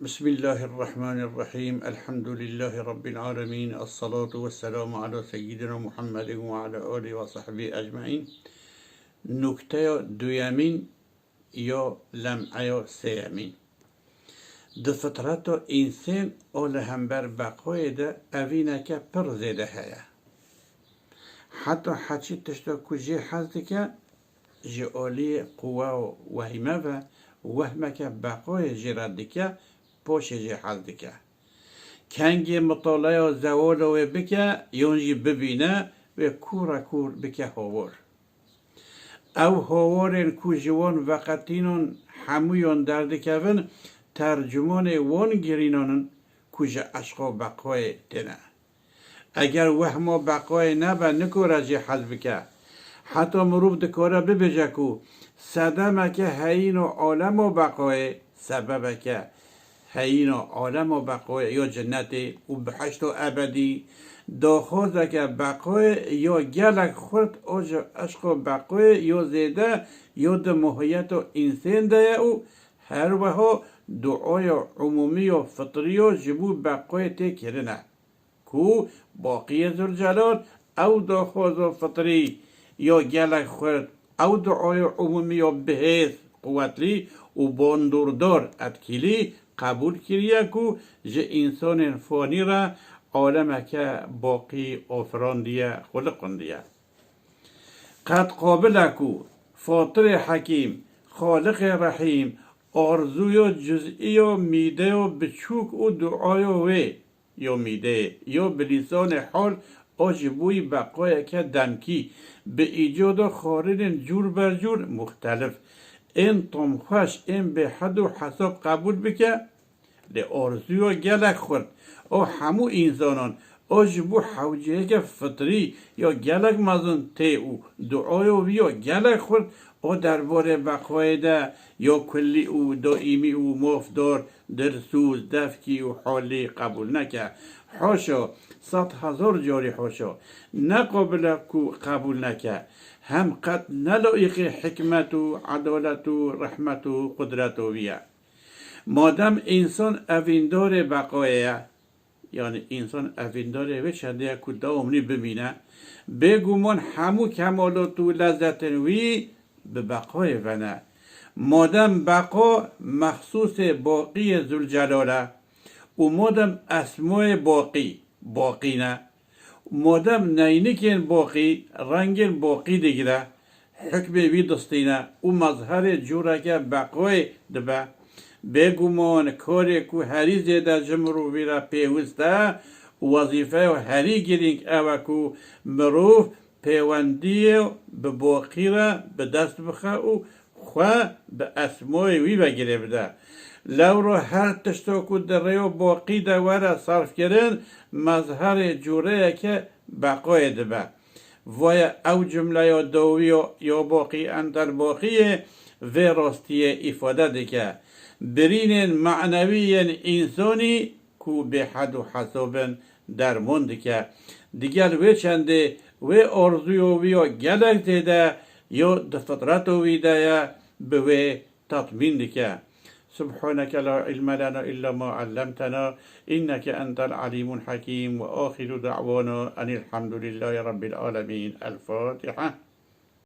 بسم الله الرحمن الرحيم الحمد لله رب العالمين الصلاة والسلام على سيدنا محمد وعلى آله وصحبه أجمعين. نکته دویمین یا لمعه سیمین ده فطرت انسان اول هم بر بقای ده اوینه که پر زیده هیا حتی حچی تشتا کجی حزده که جعالی قوه و وهمه و وهمه که بقای جرده که پوش جی حزده که کنگی مطالعه زوال و بکه یونجی ببینه و کور بکه هاور او هاورین کو جوان وقتینون همویان درده کون ترجمان وان گرینانن کجا عشقا بقای تنه اگر وهما بقای نبا نکوره جی حزب که حتی مروب دکاره ببجه کو صدمه که هین و عالم و بقای سببه که هین و عالم و بقای یا جنت و بحشت و ابدی داخوزه که بقای یا گلک خورد آجا عشق و بقای یا زیده یا ده محیط و انسان ده او هر وها دعای عمومی و فطری و جبو بقای تی کرنه کو باقی ذوالجلال او داخوز و فطری یا گلک خورد او دعای عمومی و بهیز قوتلی و باندوردار اتکیلی قبول کریه کو جه انسان فانی را عالمه که باقی آفراندیه خلقندیه قد قابله کو فاطر حکیم خالق رحیم آرزوی جزئی و میده و بچوک و دعای وی یا میده یا بلیسان حال آجبوی بقای که دمکی به ایجاد خارد جور بر جور مختلف این تمخوش این به حد و حساب قبول بکه لی آرزوی و گلک خورد او همو انسانان آجبو حوجه که فطری یا گلک مزن تی او دعای و بیا گلک خورد او درباره بقای ده یا کلی او دائمی او مفدار درسوز دفکی و حالی قبول نکه حاشا 100,000 جاری حاشا نقابل کو قبول نکه هم قد نلائق حکمت و عدالت و رحمت و قدرت و ویه مادم انسان اویندار بقایه یعنی انسان اوینداره و چنده که دائمی ببینه بگومان همو کمالات و لذت وی به بقای ونه مادم بقا مخصوص باقی ذوالجلاله و مادم اسماء باقی نه مادم نینکین باقی رنگین باقی دیگره حکم وی دستینه و مظهر جوره که بقای دبه بگومان کاری که هری زیده جمرو ویره پیوسته وظیفه و هری گرینگ اوه که مروف پیوندی به باقی را به دست بخواه و خواه به اسمای وی بگیره بده لو رو هر تشتا که در ریو باقی دواره صرف کردن مظهر جوره که بقای دبه وای او جمله یا دوی یا باقی اندر باقی و راستی افاده دیگه برین معنوی انسانی کو به حد و حساب در موند که دیگر وی چنده وی آرزوی وی گلک دیده یا دفطرت وی ده به وی تطمین دیگه سبحانك لا علم لنا إلا ما علمتنا إنك أنت العليم الحكيم وآخر دعوانا أن الحمد لله رب العالمين الفاتحة.